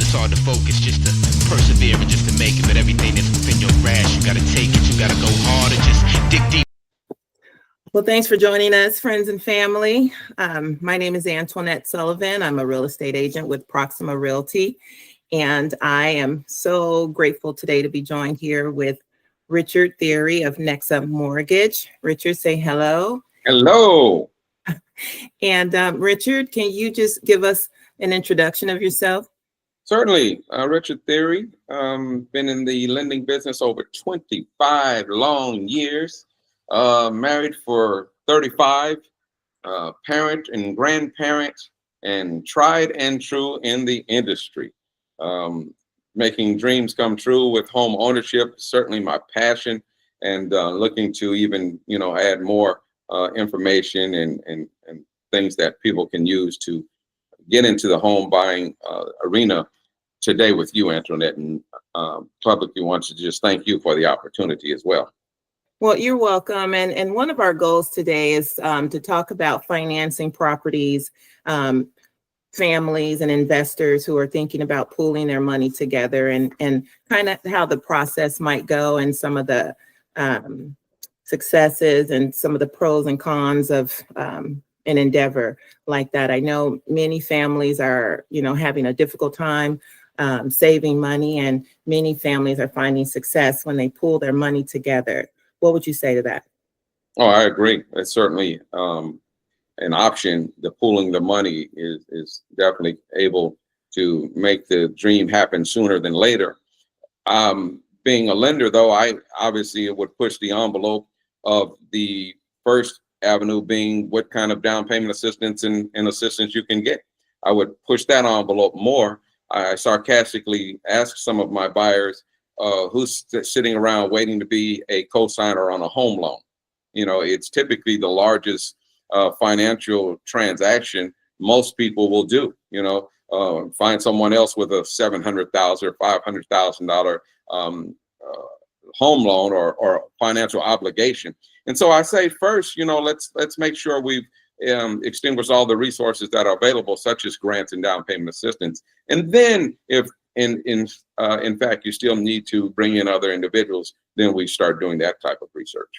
it's hard to focus, just to persevere and just to make it. But everything that's within your grasp, you gotta take it, you gotta go hard and just dig deep. Well, thanks for joining us, friends and family. My name is Antoinette Sullivan. I'm a real estate agent with Proxima Realty, and I am so grateful today to be joined here with Richard Thierry of Nexa Mortgage. Richard, say hello. Hello. And Richard, can you just give us an introduction of yourself? Certainly. Richard Thierry, been in the lending business over 25 long years. Married for 35, parent and grandparent, and tried and true in the industry. Making dreams come true with home ownership, certainly my passion, and looking to even, add more information and things that people can use to get into the home buying arena today with you, Antoinette, and publicly want to just thank you for the opportunity as well. Well, you're welcome. And one of our goals today is to talk about financing properties, families and investors who are thinking about pooling their money together and kind of how the process might go and some of the successes and some of the pros and cons of an endeavor like that. I know many families are, having a difficult time saving money, and many families are finding success when they pool their money together. What would you say to that? Oh, I agree. It's certainly an option. The pooling the money is definitely able to make the dream happen sooner than later. Being a lender, though, I obviously would push the envelope of the first avenue being what kind of down payment assistance and assistance you can get. I would push that envelope more. I sarcastically ask some of my buyers, who's sitting around waiting to be a co-signer on a home loan. It's typically the largest financial transaction most people will do. Find someone else with a $700,000 or $500,000 home loan or financial obligation. And so I say first, let's make sure we've extinguished all the resources that are available, such as grants and down payment assistance. And then if in fact, you still need to bring in other individuals, then we start doing that type of research.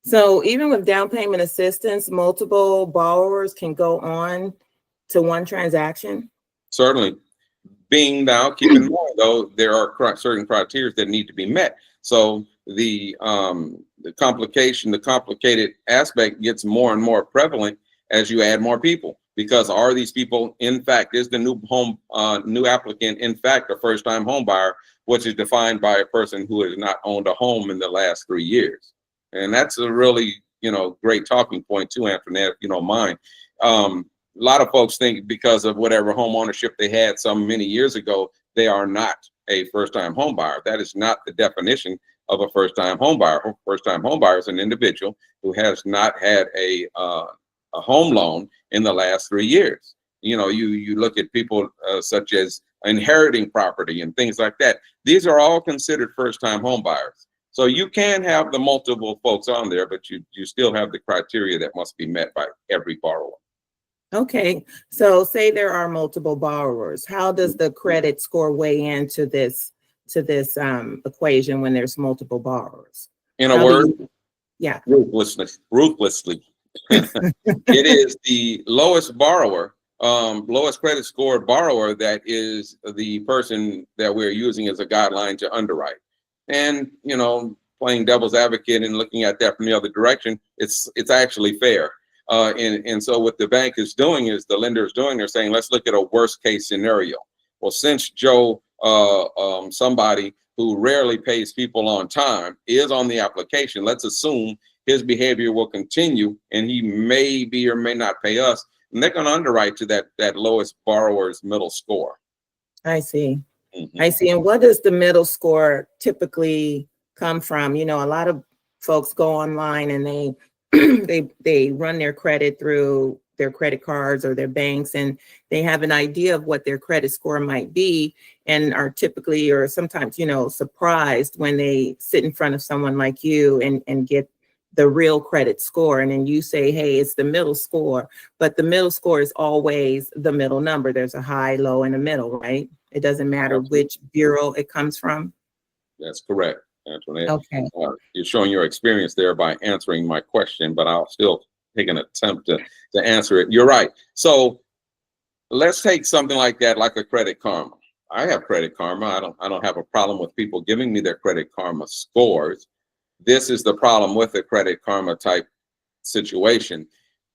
So even with down payment assistance, multiple borrowers can go on to one transaction? Certainly. Being now, keep in mind, though, there are certain criteria that need to be met. So the complicated aspect gets more and more prevalent as you add more people. Because are these people, in fact, is the new applicant, in fact, a first-time home buyer, which is defined by a person who has not owned a home in the last 3 years? And that's a really, great talking point too, Antoinette, if you don't mind. A lot of folks think because of whatever home ownership they had some many years ago, they are not a first-time home buyer. That is not the definition of a first-time home buyer. A first-time home buyer is an individual who has not had a home loan in the last 3 years. You look at people such as inheriting property and things like that. These are all considered first-time home buyers. So you can have the multiple folks on there, but you still have the criteria that must be met by every borrower. Okay, so say there are multiple borrowers. How does the credit score weigh into this equation when there's multiple borrowers? In a word, ruthlessly. It is the lowest borrower, lowest credit scored borrower that is the person that we're using as a guideline to underwrite. And, playing devil's advocate and looking at that from the other direction, it's actually fair. And so what the bank is doing is the lender is doing, they're saying, let's look at a worst case scenario. Well, since Joe, somebody who rarely pays people on time, is on the application, let's assume his behavior will continue and he may be or may not pay us. And they're going to underwrite to that lowest borrower's middle score. I see. Mm-hmm. I see. And what does the middle score typically come from? A lot of folks go online and they run their credit through their credit cards or their banks, and they have an idea of what their credit score might be and are typically or sometimes, surprised when they sit in front of someone like you and get the real credit score. And then you say, hey, it's the middle score, but the middle score is always the middle number. There's a high, low, and a middle, right? It doesn't matter which bureau it comes from. That's correct, Antoinette. Okay. You're showing your experience there by answering my question, but I'll still take an attempt to answer it. You're right. So let's take something like that, like a Credit Karma. I have Credit Karma. I don't have a problem with people giving me their Credit Karma scores. This is the problem with the Credit Karma type situation.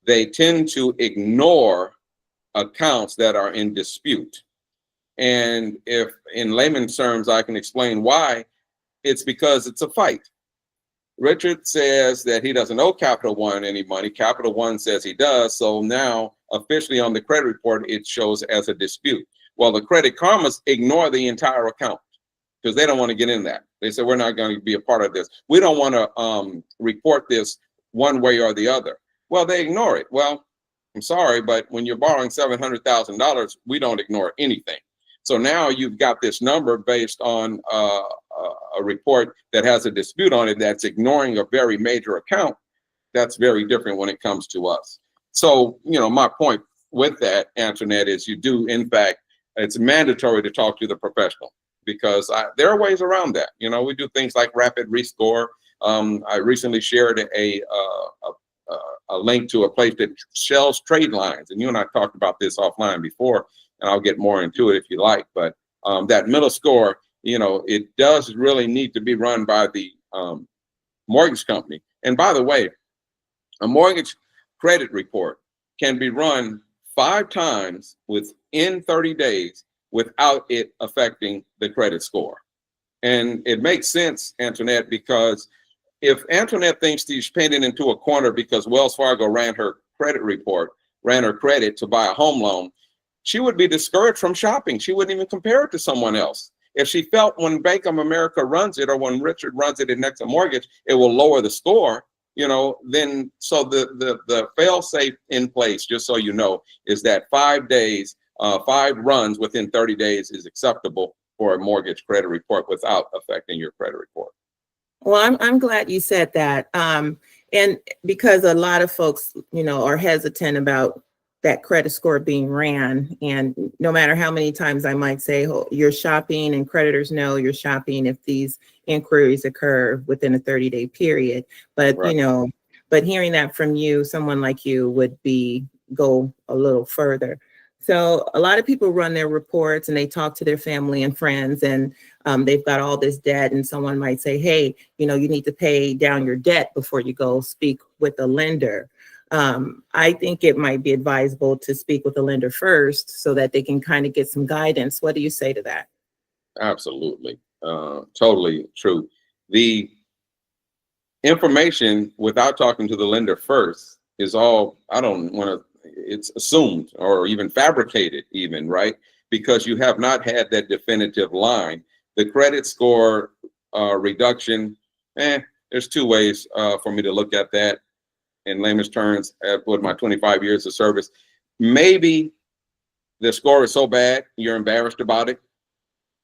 They tend to ignore accounts that are in dispute. And if in layman's terms, I can explain why, it's because it's a fight. Richard says that he doesn't owe Capital One any money. Capital One says he does. So now officially on the credit report, it shows as a dispute. Well, the Credit Karmas ignore the entire account because they don't want to get in that. They say, we're not going to be a part of this. We don't want to report this one way or the other. Well, they ignore it. Well, I'm sorry, but when you're borrowing $700,000, we don't ignore anything. So now you've got this number based on a report that has a dispute on it that's ignoring a very major account. That's very different when it comes to us. So, you know, my point with that, Antoinette, is you do, in fact, it's mandatory to talk to the professional because there are ways around that. You know, we do things like rapid rescore. I recently shared a link to a place that sells trade lines, and you and I talked about this offline before, and I'll get more into it if you like. But that middle score, you know, it does really need to be run by the mortgage company. And by the way, a mortgage credit report can be run 5 times within 30 days without it affecting the credit score. And it makes sense, Antoinette, because if Antoinette thinks she's painted into a corner because Wells Fargo ran her credit report, ran her credit to buy a home loan, she would be discouraged from shopping. She wouldn't even compare it to someone else. If she felt when Bank of America runs it or when Richard runs it in Nexa Mortgage, it will lower the score, you know, then so the fail safe in place, just so you know, is that 5 days, 5 runs within 30 days is acceptable for a mortgage credit report without affecting your credit report. Well, I'm glad you said that. And because a lot of folks, you know, are hesitant about that credit score being ran. And no matter how many times I might say, oh, you're shopping, and creditors know you're shopping if these inquiries occur within a 30-day period. But, right. You know, but hearing that from you, someone like you would go a little further. So a lot of people run their reports and they talk to their family and friends, and they've got all this debt, and someone might say, hey, you know, you need to pay down your debt before you go speak with a lender. I think it might be advisable to speak with a lender first so that they can kind of get some guidance. What do you say to that? Absolutely. Totally true. The information without talking to the lender first is all, I don't want to, it's assumed or even fabricated even, right? Because you have not had that definitive line. The credit score reduction, there's 2 ways for me to look at that. In layman's terms, with my 25 years of service, maybe the score is so bad you're embarrassed about it,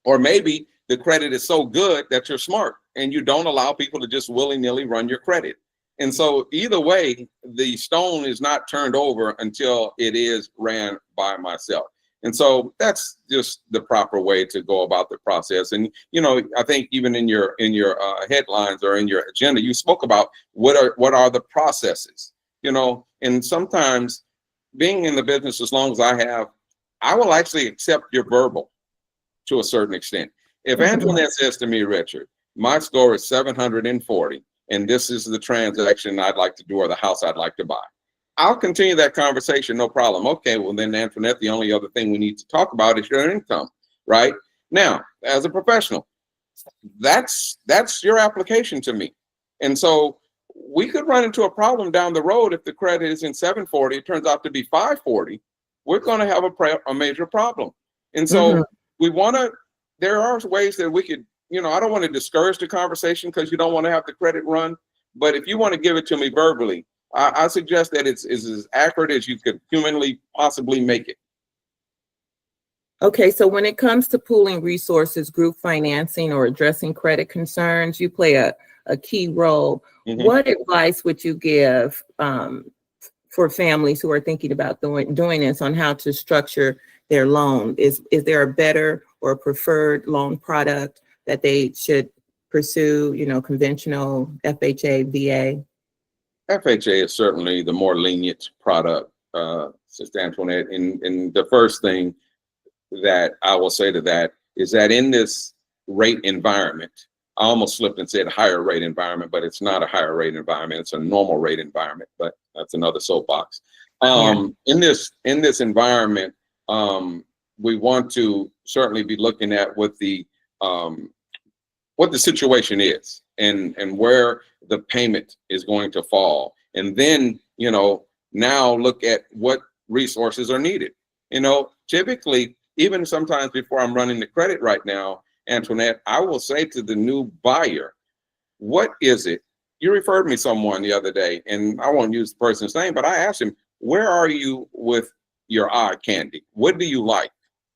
or maybe the credit is so good that you're smart and you don't allow people to just willy-nilly run your credit. And so either way, the stone is not turned over until it is ran by myself. And so that's just the proper way to go about the process. And, you know, I think even in your headlines or in your agenda, you spoke about what are the processes, you know, and sometimes being in the business as long as I have, I will actually accept your verbal to a certain extent. If Antoinette says to me, Richard, my score is 740, and this is the transaction I'd like to do or the house I'd like to buy, I'll continue that conversation, no problem. Okay, well then, Antoinette, the only other thing we need to talk about is your income, right? Now, as a professional, that's your application to me. And so we could run into a problem down the road if the credit is in 740, it turns out to be 540, we're gonna have a major problem. And so there are ways that we could, you know, I don't wanna discourage the conversation because you don't wanna have the credit run, but if you wanna give it to me verbally, I suggest that it's as accurate as you could humanly possibly make it. Okay, so when it comes to pooling resources, group financing, or addressing credit concerns, you play a a key role. Mhm. What advice would you give for families who are thinking about doing this on how to structure their loan? Is there a better or preferred loan product that they should pursue, conventional FHA, VA? FHA is certainly the more lenient product, Sister Antoinette. And the first thing that I will say to that is that in this rate environment, I almost slipped and said higher rate environment, but it's not a higher rate environment. It's a normal rate environment, but that's another soapbox. In this environment, we want to certainly be looking at what the situation is and where the payment is going to fall. And then, now look at what resources are needed. Typically, even sometimes before I'm running the credit right now, Antoinette, I will say to the new buyer, what is it? You referred me someone the other day, and I won't use the person's name, but I asked him, where are you with your eye candy? What do you like?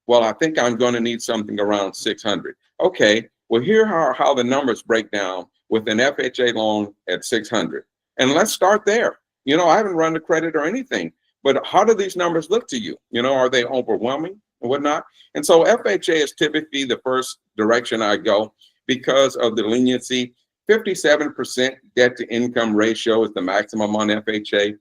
Well, I think I'm going to need something around 600. Okay, well, here are how the numbers break down with an FHA loan at 600. And let's start there. I haven't run the credit or anything, but how do these numbers look to you? Are they overwhelming and whatnot? And so FHA is typically the first direction I go because of the leniency. 57% debt to income ratio is the maximum on FHA.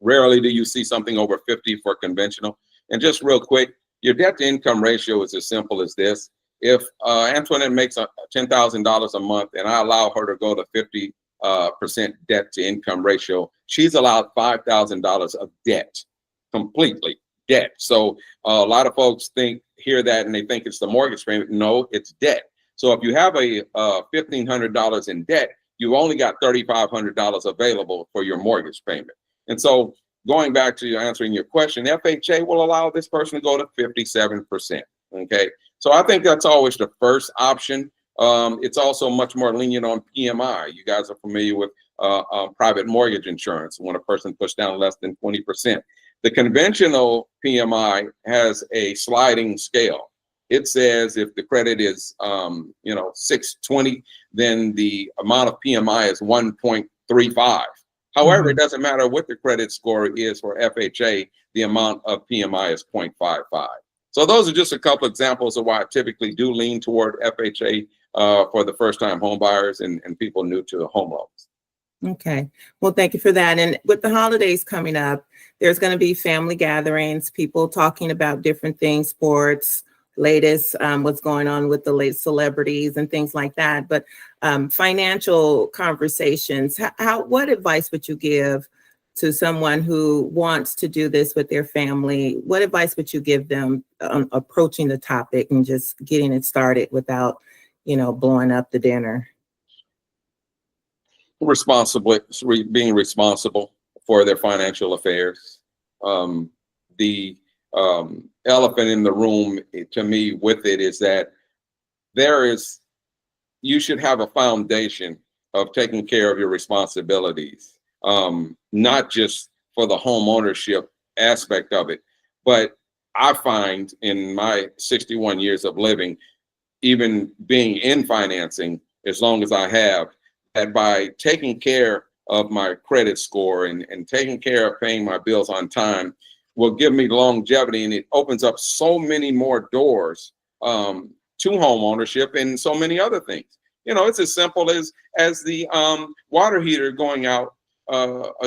Rarely do you see something over 50 for conventional. And just real quick, your debt to income ratio is as simple as this. If Antoinette makes $10,000 a month and I allow her to go to 50% debt to income ratio, she's allowed $5,000 of debt, completely debt. So a lot of folks hear that and they think it's the mortgage payment. No, it's debt. So if you have a $1,500 in debt, you've only got $3,500 available for your mortgage payment. And so going back to answering your question, FHA will allow this person to go to 57%. Okay, so I think that's always the first option. It's also much more lenient on PMI. You guys are familiar with private mortgage insurance when a person puts down less than 20%. The conventional PMI has a sliding scale. It says if the credit is 620, then the amount of PMI is 1.35. However, it doesn't matter what the credit score is for FHA, the amount of PMI is 0.55. So those are just a couple examples of why I typically do lean toward FHA for the first-time home buyers and people new to home loans. Okay. Well, thank you for that. And with the holidays coming up, there's going to be family gatherings, people talking about different things, sports, latest, what's going on with the latest celebrities and things like that. But financial conversations, what advice would you give to someone who wants to do this with their family? What advice would you give them approaching the topic and just getting it started without, blowing up the dinner? Being responsible for their financial affairs. The elephant in the room to me with it is that you should have a foundation of taking care of your responsibilities, not just for the home ownership aspect of it, but I find in my 61 years of living, even being in financing as long as I have, that by taking care of my credit score and taking care of paying my bills on time will give me longevity, and it opens up so many more doors to home ownership and so many other things. It's as simple as the water heater going out,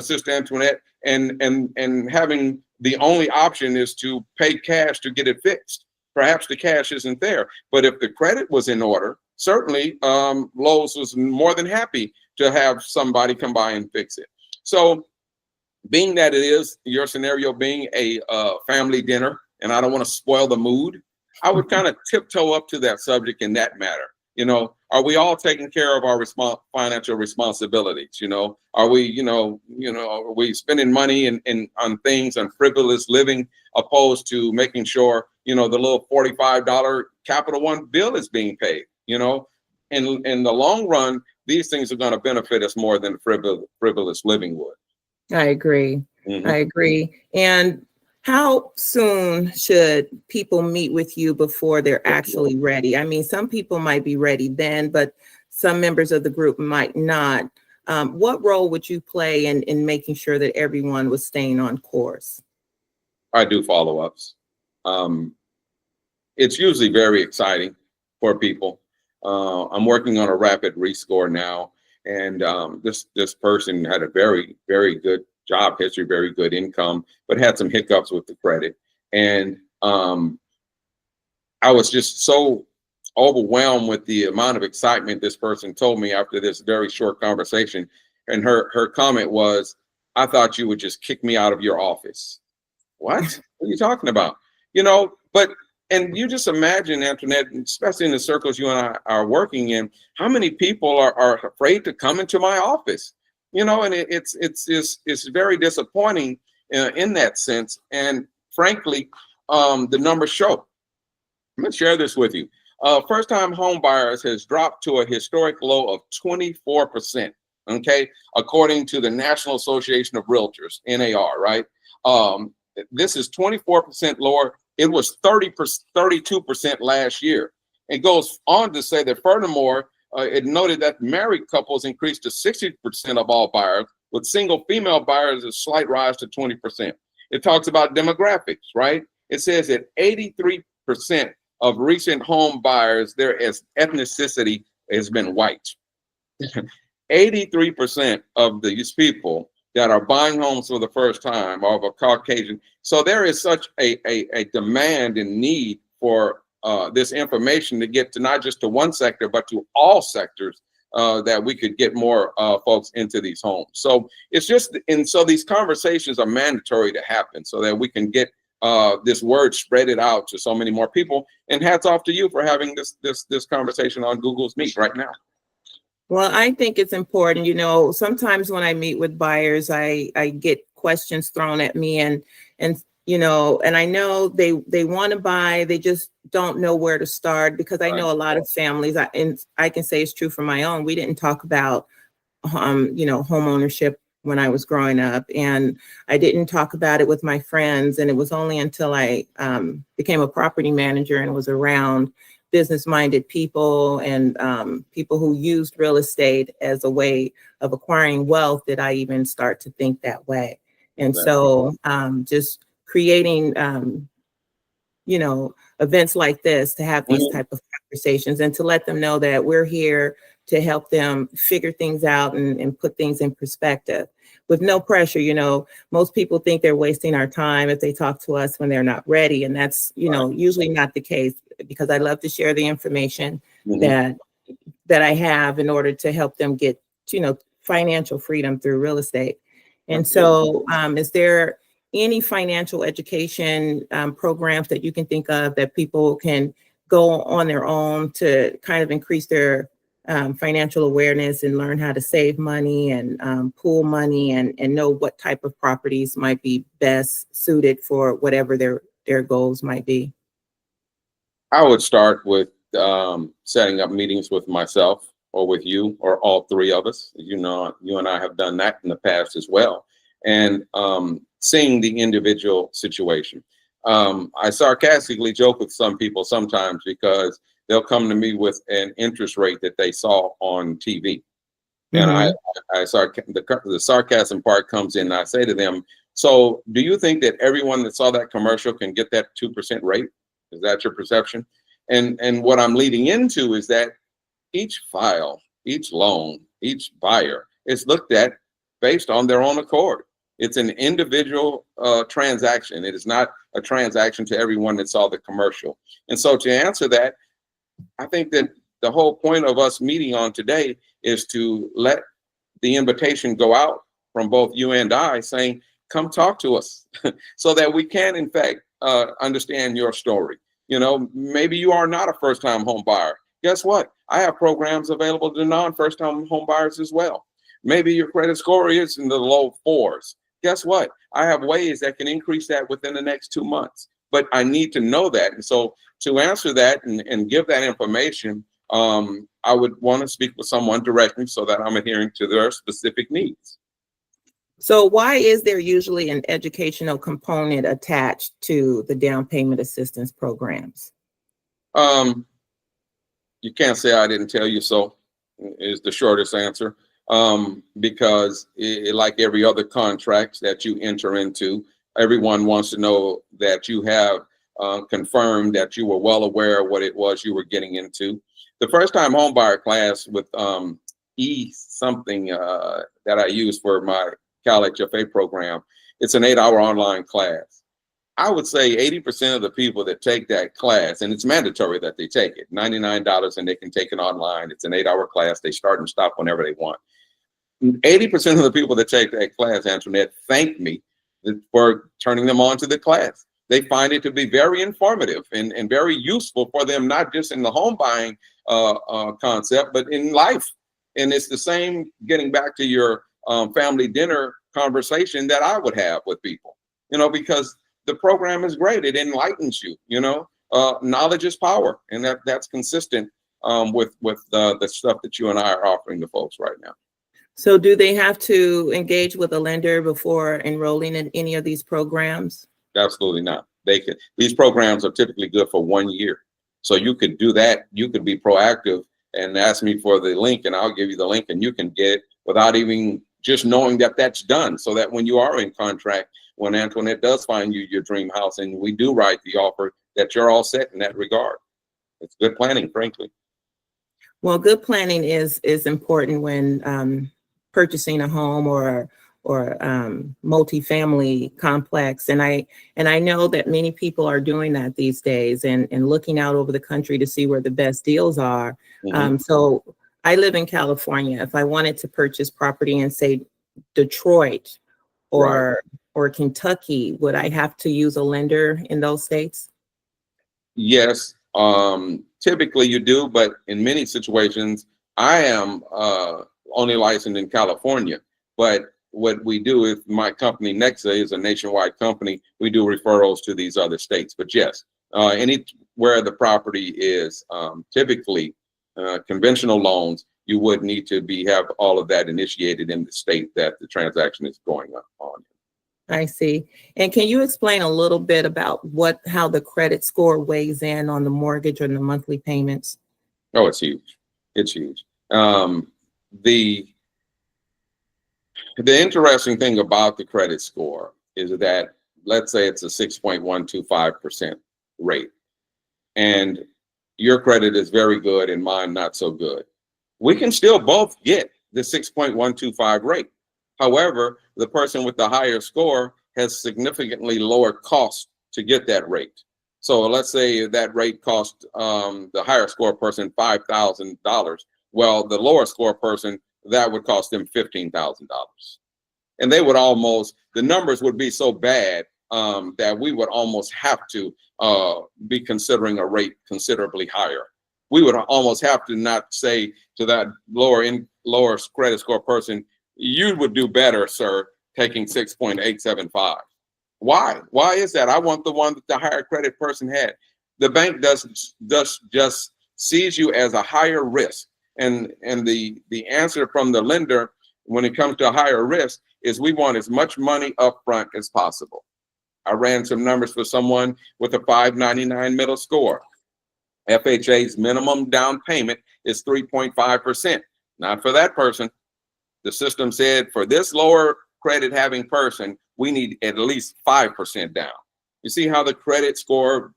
Sister Antoinette, and having the only option is to pay cash to get it fixed. Perhaps the cash isn't there, but if the credit was in order, certainly Lowe's was more than happy to have somebody come by and fix it. So being that it is your scenario being a family dinner, and I don't want to spoil the mood, I would kind of tiptoe up to that subject in that matter. Are we all taking care of our financial responsibilities? Are we, are we spending money on things on frivolous living opposed to making sure, the little $45 Capital One bill is being paid? In the long run, these things are going to benefit us more than frivolous living would. I agree. Mm-hmm. I agree. And how soon should people meet with you before they're actually ready? I mean, some people might be ready then, but some members of the group might not. What role would you play in making sure that everyone was staying on course? I do follow-ups. It's usually very exciting for people. I'm working on a rapid rescore now, and this person had a very, very good job history, very good income, but had some hiccups with the credit. And I was just so overwhelmed with the amount of excitement this person told me after this very short conversation. And her comment was, "I thought you would just kick me out of your office." What? What are you talking about? You know, and you just imagine, Antoinette, especially in the circles you and I are working in, how many people are afraid to come into my office? You know, and it's very disappointing in that sense. And frankly, the numbers show. I'm gonna share this with you. First-time home buyers has dropped to a historic low of 24%. Okay, according to the National Association of Realtors, NAR, right? This is 24% lower. It was 32% last year. It goes on to say that furthermore, it noted that married couples increased to 60% of all buyers, with single female buyers a slight rise to 20%. It talks about demographics, right? It says that 83% of recent home buyers, their ethnicity has been white. 83% of these people that are buying homes for the first time are of a Caucasian. So there is such a demand and need for this information to get to not just to one sector, but to all sectors, that we could get more folks into these homes. So it's just, and so these conversations are mandatory to happen so that we can get this word spread it out to so many more people. And hats off to you for having this conversation on Google's Meet right now. Well, I think it's important. You know, sometimes when I meet with buyers, I get questions thrown at me, and you know, and I know they want to buy, they just don't know where to start, because I know a lot of families, and I can say it's true for my own. We didn't talk about you know, home ownership when I was growing up, and I didn't talk about it with my friends. And it was only until I became a property manager and was around business-minded people and people who used real estate as a way of acquiring wealth that I even start to think that way. And so just creating, you know, events like this to have these type of conversations and to let them know that we're here to help them figure things out and put things in perspective with no pressure. You know, most people think they're wasting our time if they talk to us when they're not ready. And that's, you know, usually not the case, because I love to share the information that I have in order to help them get, you know, financial freedom through real estate. And so is there any financial education programs that you can think of that people can go on their own to kind of increase their financial awareness and learn how to save money and pool money and know what type of properties might be best suited for whatever their goals might be? I would start with setting up meetings with myself or with you or all three of us. You know, you and I have done that in the past as well. And seeing the individual situation. I sarcastically joke with some people sometimes because they'll come to me with an interest rate that they saw on TV. And the sarcasm part comes in, and I say to them, so do you think that everyone that saw that commercial can get that 2% rate? Is that your perception? And what I'm leading into is that each file, each loan, each buyer is looked at based on their own accord. It's an individual transaction. It is not a transaction to everyone that saw the commercial. And so to answer that, I think that the whole point of us meeting on today is to let the invitation go out from both you and I saying, come talk to us so that we can, in fact, understand your story. You know, maybe you are not a first-time home buyer. Guess what? I have programs available to non-first-time home buyers as well. Maybe your credit score is in the low 4s. Guess what? I have ways that can increase that within the next 2 months. But I need to know that. And so to answer that and give that information, I would want to speak with someone directly so that I'm adhering to their specific needs. So why is there usually an educational component attached to the down payment assistance programs? You can't say I didn't tell you so. is the shortest answer. Because like every other contract that you enter into, everyone wants to know that you have confirmed that you were well aware of what it was you were getting into. The first time home buyer class with something that I use for my college FA program, it's an 8-hour online class. I would say 80% of the people that take that class, and it's mandatory that they take it, $99, and they can take it online. It's an 8-hour class. They start and stop whenever they want. 80% of the people that take that class, Antoinette, thank me for turning them on to the class. They find it to be very informative and very useful for them, not just in the home buying concept, but in life. And it's the same, getting back to your family dinner conversation that I would have with people, because the program is great. It enlightens you, knowledge is power. And that's consistent with the stuff that you and I are offering to folks right now. So do they have to engage with a lender before enrolling in any of these programs? Absolutely not. These programs are typically good for 1 year. So you could do that. You could be proactive and ask me for the link, and I'll give you the link, and you can get it without even just knowing that that's done, so that when you are in contract, when Antoinette does find you your dream house and we do write the offer, that you're all set in that regard. It's good planning, frankly. Well, good planning is important when purchasing a home or multifamily complex. And I know that many people are doing that these days and looking out over the country to see where the best deals are. Mm-hmm. So I live in California. If I wanted to purchase property in, say, Detroit or Kentucky, would I have to use a lender in those states? Yes, typically you do, but in many situations, I am only licensed in California. But what we do is, my company Nexa is a nationwide company. We do referrals to these other states. But yes, anywhere the property is typically conventional loans, you would need to have all of that initiated in the state that the transaction is going on. I see. And can you explain a little bit about how the credit score weighs in on the mortgage or the monthly payments? Oh, it's huge. It's huge. The interesting thing about the credit score is that, let's say it's a 6.125% rate, and your credit is very good and mine not so good. We can still both get the 6.125 rate. However, the person with the higher score has significantly lower cost to get that rate. So let's say that rate cost the higher score person $5,000. Well, the lower score person, that would cost them $15,000. And they would the numbers would be so bad that we would almost have to be considering a rate considerably higher. We would almost have to not say to that lower credit score person, you would do better, sir, taking 6.875. Why? Why is that? I want the one that the higher credit person had. The bank just sees you as a higher risk. And the answer from the lender when it comes to a higher risk is we want as much money up front as possible. I ran some numbers for someone with a 599 middle score. FHA's minimum down payment is 3.5%. Not for that person. The system said for this lower credit having person, we need at least 5% down. You see how the credit score,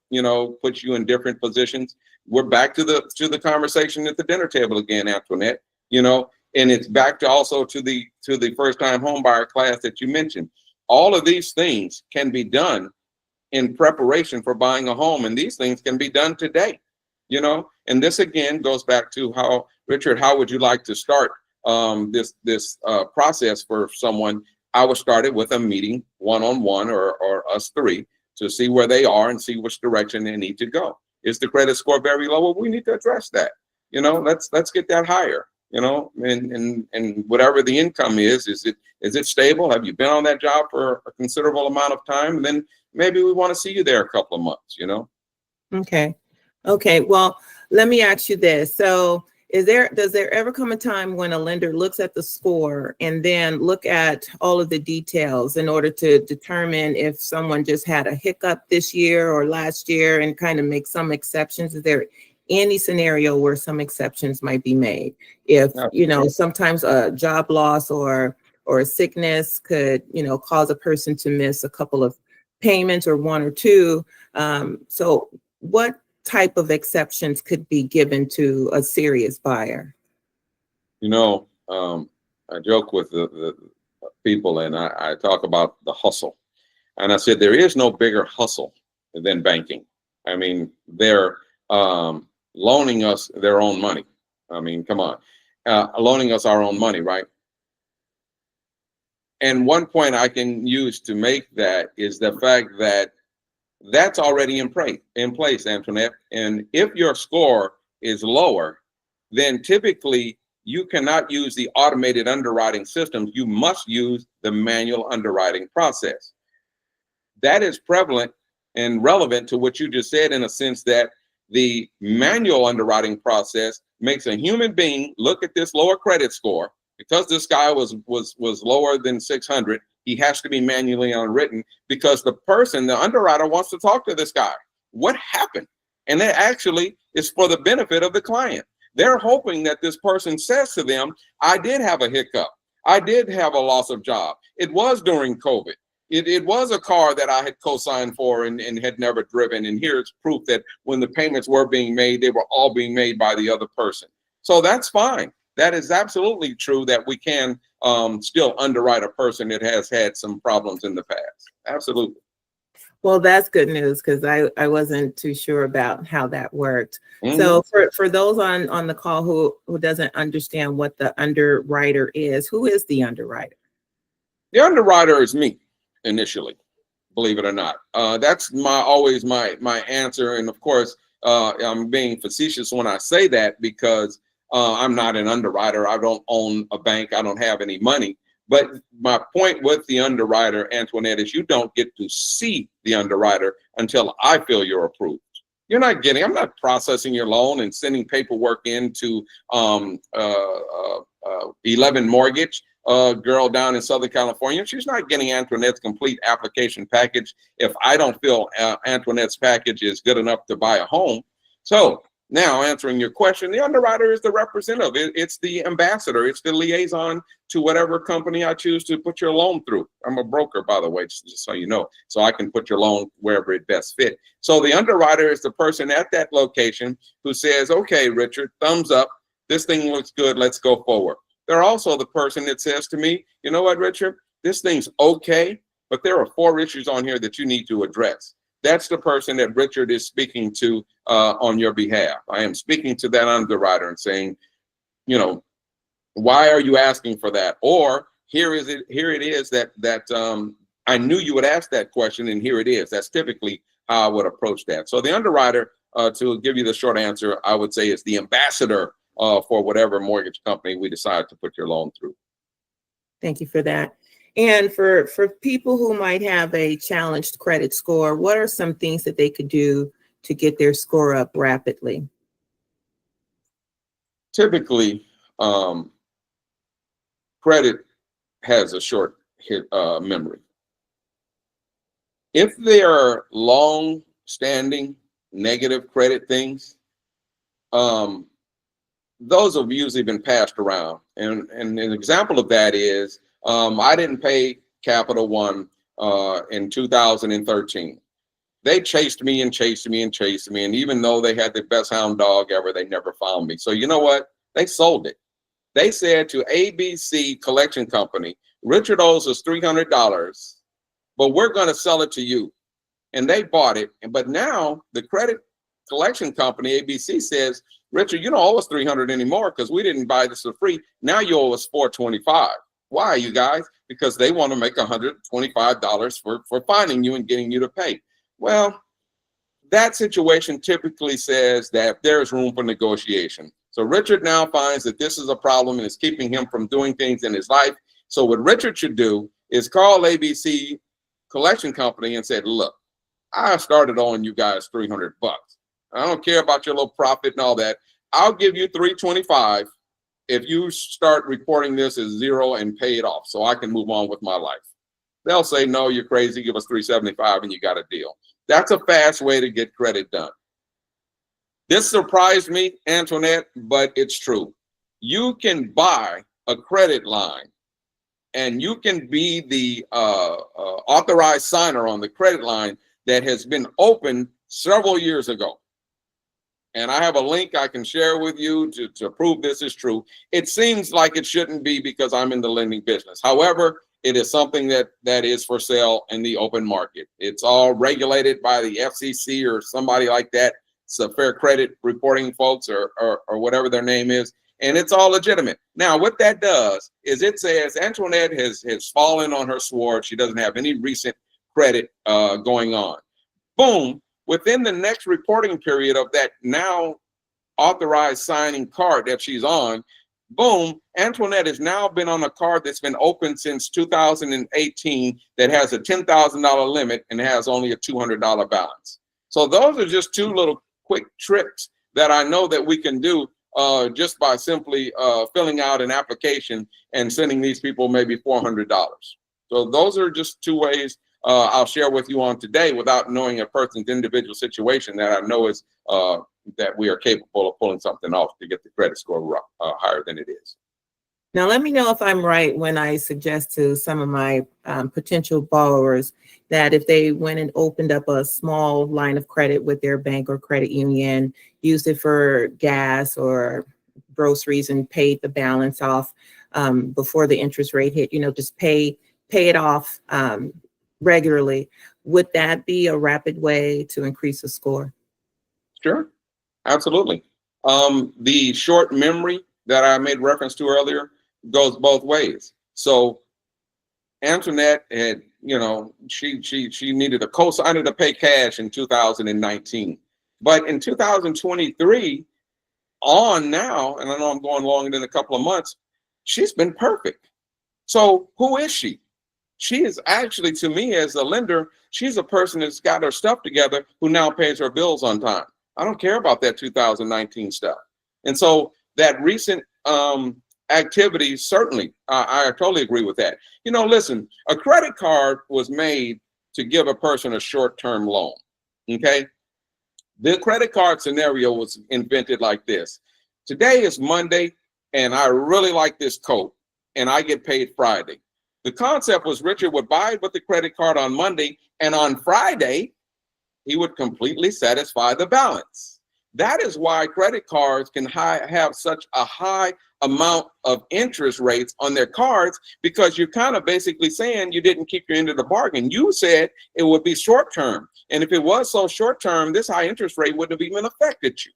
puts you in different positions. We're back to the conversation at the dinner table again, Antoinette, and it's back to also to the first time home buyer class that you mentioned. All of these things can be done in preparation for buying a home, and these things can be done today, and this again goes back to how, Richard, how would you like to start this process for someone? I would start it with a meeting one-on-one or us three to see where they are and see which direction they need to go. Is the credit score very low? Well, we need to address that. Let's get that higher. And whatever the income is it stable? Have you been on that job for a considerable amount of time? And then maybe we want to see you there a couple of months. Okay. Well, let me ask you this. So does there ever come a time when a lender looks at the score and then look at all of the details in order to determine if someone just had a hiccup this year or last year and kind of make some exceptions? Is there any scenario where some exceptions might be made. If, sometimes a job loss or a sickness could, cause a person to miss a couple of payments or one or two. So what type of exceptions could be given to a serious buyer? I joke with the people, and I talk about the hustle. And I said, there is no bigger hustle than banking. I mean, they're loaning us their own money. I mean, come on, loaning us our own money, right? And one point I can use to make that is the fact that that's already in place, Antoinette. And if your score is lower, then typically you cannot use the automated underwriting systems. You must use the manual underwriting process. That is prevalent and relevant to what you just said, in a sense that the manual underwriting process makes a human being look at this lower credit score. Because this guy was lower than 600, he has to be manually underwritten, because the underwriter wants to talk to this guy. What happened? And that actually is for the benefit of the client. They're hoping that this person says to them, I did have a hiccup. I did have a loss of job. It was during COVID. It was a car that I had co-signed for and had never driven. And here's proof that when the payments were being made, they were all being made by the other person. So that's fine. That is absolutely true, that we can still underwrite a person that has had some problems in the past. Absolutely. Well, that's good news, because I wasn't too sure about how that worked. Mm-hmm. So for those on the call who doesn't understand what the underwriter is, who is the underwriter? The underwriter is me initially, believe it or not. That's always my answer. And of course, I'm being facetious when I say that, because I'm not an underwriter. I don't own a bank. I don't have any money. But my point with the underwriter, Antoinette, is you don't get to see the underwriter until I feel you're approved. I'm not processing your loan and sending paperwork into 11 Mortgage, girl down in Southern California. She's not getting Antoinette's complete application package if I don't feel Antoinette's package is good enough to buy a home. So now, answering your question, the underwriter is the representative. It's the ambassador. It's the liaison to whatever company I choose to put your loan through. I'm a broker, by the way, just so you know, so I can put your loan wherever it best fit. So the underwriter is the person at that location who says, okay, Richard, thumbs up. This thing looks good. Let's go forward. They're also the person that says to me, you know what, Richard, this thing's okay, but there are 4 issues on here that you need to address. That's the person that Richard is speaking to on your behalf. I am speaking to that underwriter and saying, why are you asking for that? Or here it is that I knew you would ask that question, and here it is. That's typically how I would approach that. So the underwriter, to give you the short answer, I would say is the ambassador for whatever mortgage company we decide to put your loan through. Thank you for that. And for people who might have a challenged credit score, what are some things that they could do to get their score up rapidly? Typically, credit has a short memory. If there are long-standing negative credit things, those have usually been passed around. And an example of that is, I didn't pay Capital One in 2013. They chased me and chased me and chased me. And even though they had the best hound dog ever, they never found me. So you know what? They sold it. They said to ABC Collection Company, Richard owes us $300, but we're going to sell it to you. And they bought it. But now the credit collection company, ABC, says, Richard, you don't owe us $300 anymore because we didn't buy this for free. Now you owe us $425. Why, you guys? Because they want to make $125 for finding you and getting you to pay. Well, that situation typically says that there's room for negotiation. So Richard now finds that this is a problem and it's keeping him from doing things in his life. So what Richard should do is call ABC Collection Company and say, look, I started owing you guys $300. I don't care about your little profit and all that. I'll give you $325 if you start reporting this as zero and pay it off so I can move on with my life. They'll say, no, you're crazy. Give us $375 and you got a deal. That's a fast way to get credit done. This surprised me, Antoinette, but it's true. You can buy a credit line and you can be the authorized signer on the credit line that has been opened several years ago. And I have a link I can share with you to prove this is true. It seems like it shouldn't be because I'm in the lending business. However, it is something that is for sale in the open market. It's all regulated by the FCC or somebody like that. It's a Fair Credit Reporting folks or whatever their name is. And it's all legitimate. Now, what that does is it says Antoinette has fallen on her sword. She doesn't have any recent credit going on. Boom. Within the next reporting period of that now authorized signing card that she's on, boom, Antoinette has now been on a card that's been open since 2018 that has a $10,000 limit and has only a $200 balance. So those are just two little quick tricks that I know that we can do just by simply filling out an application and sending these people maybe $400. So those are just two ways I'll share with you on today without knowing a person's individual situation that I know is that we are capable of pulling something off to get the credit score higher than it is. Now, let me know if I'm right when I suggest to some of my potential borrowers that if they went and opened up a small line of credit with their bank or credit union, used it for gas or groceries and paid the balance off before the interest rate hit, just pay it off regularly, would that be a rapid way to increase the score? Sure, absolutely. The short memory that I made reference to earlier goes both ways. So Antoinette had, she needed a cosigner to pay cash in 2019. But in 2023 on now, and I know I'm going longer than a couple of months, she's been perfect. So who is she? She is actually, to me as a lender, she's a person that's got her stuff together who now pays her bills on time. I don't care about that 2019 stuff. And so that recent activity, certainly, I totally agree with that. Listen, a credit card was made to give a person a short-term loan, okay? The credit card scenario was invented like this. Today is Monday, and I really like this coat, and I get paid Friday. The concept was Richard would buy it with the credit card on Monday, and on Friday, he would completely satisfy the balance. That is why credit cards can have such a high amount of interest rates on their cards, because you're kind of basically saying you didn't keep your end of the bargain. You said it would be short term. And if it was so short term, this high interest rate wouldn't have even affected you.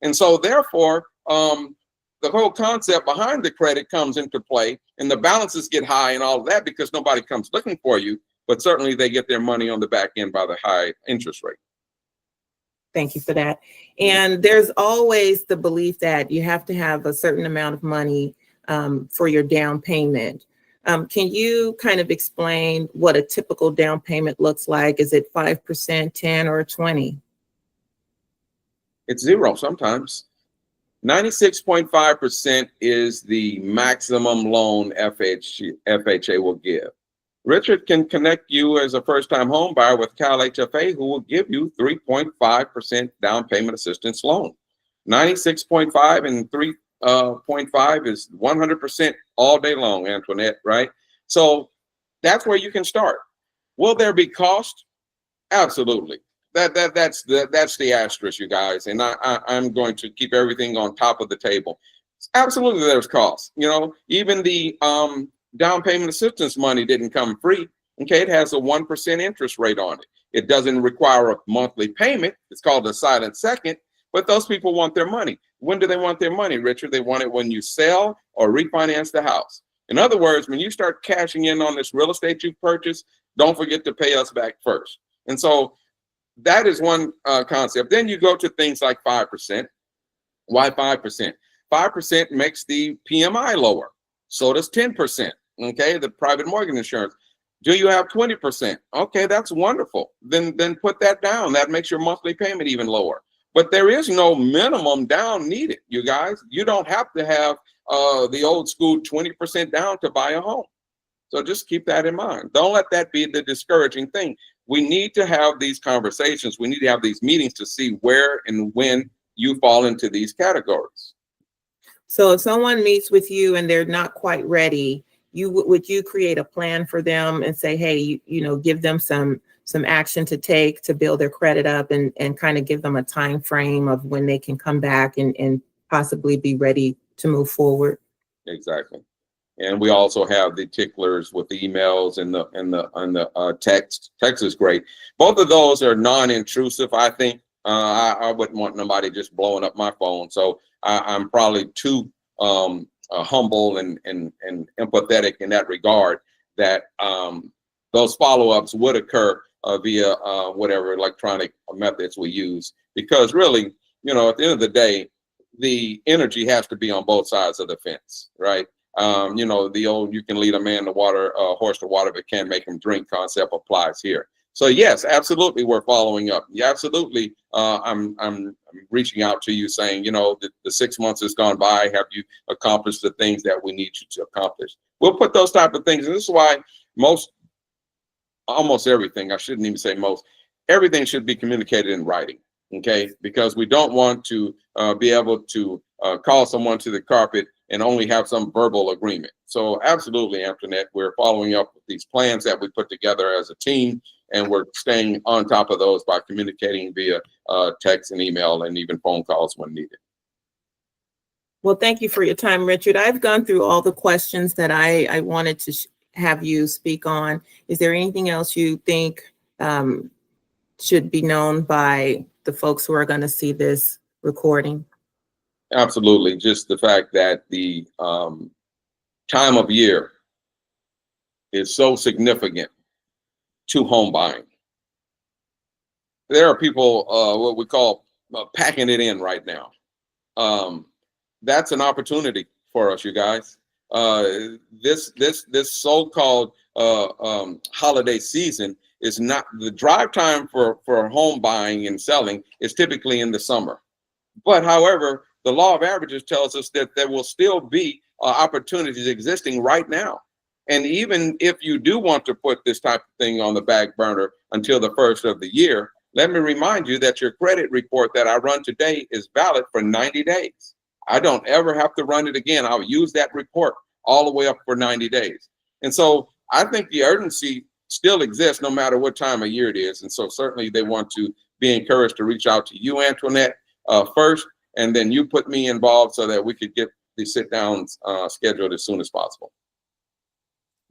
And so therefore, the whole concept behind the credit comes into play, and the balances get high and all of that because nobody comes looking for you, but certainly they get their money on the back end by the high interest rate. Thank you for that. And there's always the belief that you have to have a certain amount of money for your down payment. Can you kind of explain what a typical down payment looks like? Is it 5%, 10, or 20? It's zero sometimes. 96.5% is the maximum loan FHA will give. Richard can connect you as a first-time home buyer with Cal HFA, who will give you 3.5% down payment assistance loan. 96.5 and 3.5 is 100% all day long, Antoinette, right? So that's where you can start. Will there be cost? Absolutely. That's the asterisk, you guys, and I'm going to keep everything on top of the table. Absolutely, there's cost. Even the down payment assistance money didn't come free. Okay, it has a 1% interest rate on it. It doesn't require a monthly payment. It's called a silent second. But those people want their money. When do they want their money, Richard? They want it when you sell or refinance the house. In other words, when you start cashing in on this real estate you purchased, don't forget to pay us back first. And so that is one concept. Then you go to things like 5%. Why 5%? 5% makes the PMI lower. So does 10%. Okay, the private mortgage insurance. Do you have 20%? Okay, that's wonderful. Then put that down. That makes your monthly payment even lower. But there is no minimum down needed, you guys. You don't have to have the old school 20% down to buy a home. So just keep that in mind. Don't let that be the discouraging thing. We need to have these conversations. We need to have these meetings to see where and when you fall into these categories. So if someone meets with you and they're not quite ready, would you create a plan for them and say, hey, give them some action to take to build their credit up and kind of give them a time frame of when they can come back and possibly be ready to move forward? Exactly. And we also have the ticklers with the emails and the text. Text is great. Both of those are non-intrusive, I think. I wouldn't want nobody just blowing up my phone. So I'm probably too humble and empathetic in that regard that those follow-ups would occur via whatever electronic methods we use. Because really, at the end of the day, the energy has to be on both sides of the fence, right? The old "you can lead a man to water, a horse to water, but can't make him drink" concept applies here. So yes, absolutely, we're following up. Yeah, absolutely. I'm reaching out to you saying, the 6 months has gone by. Have you accomplished the things that we need you to accomplish? We'll put those type of things. And this is why almost everything, I shouldn't even say most, everything should be communicated in writing. Okay, because we don't want to be able to call someone to the carpet and only have some verbal agreement. So absolutely, Antoinette, we're following up with these plans that we put together as a team, and we're staying on top of those by communicating via text and email and even phone calls when needed. Well, thank you for your time, Richard. I've gone through all the questions that I wanted to have you speak on. Is there anything else you think should be known by the folks who are going to see this recording? Absolutely. Just the fact that the time of year is so significant to home buying. There are people, what we call packing it in right now. That's an opportunity for us, you guys. This so-called holiday season is not the drive time for home buying and selling is typically in the summer. But however, the law of averages tells us that there will still be opportunities existing right now. And even if you do want to put this type of thing on the back burner until the first of the year, let me remind you that your credit report that I run today is valid for 90 days. I don't ever have to run it again. I'll use that report all the way up for 90 days. And so I think the urgency still exists no matter what time of year it is. And so certainly they want to be encouraged to reach out to you, Antoinette, first, and then you put me involved so that we could get the sit downs scheduled as soon as possible.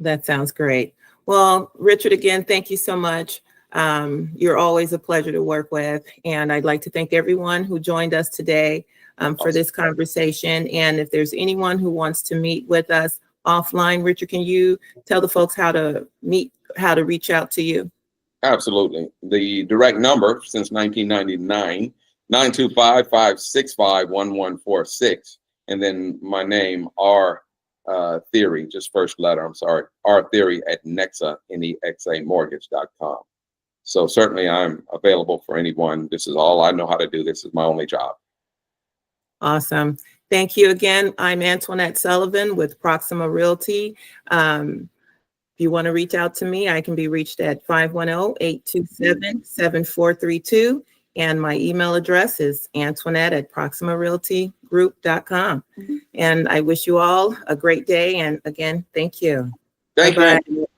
That sounds great. Well, Richard, again, thank you so much. You're always a pleasure to work with. And I'd like to thank everyone who joined us today for this conversation. And if there's anyone who wants to meet with us offline, Richard, can you tell the folks how to reach out to you? Absolutely. The direct number since 1999, 925-565-1146. And then my name, R Thierry, just first letter, I'm sorry, R Thierry at Nexa, Nexa mortgage.com. So certainly I'm available for anyone. This is all I know how to do. This is my only job. Awesome. Thank you again. I'm Antoinette Sullivan with Proxima Realty. If you want to reach out to me, I can be reached at 510-827-7432. And my email address is Antoinette@ProximaRealtyGroup.com. And I wish you all a great day. And again, thank you. Thank you.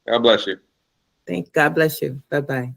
God bless you. God bless you. Bye-bye.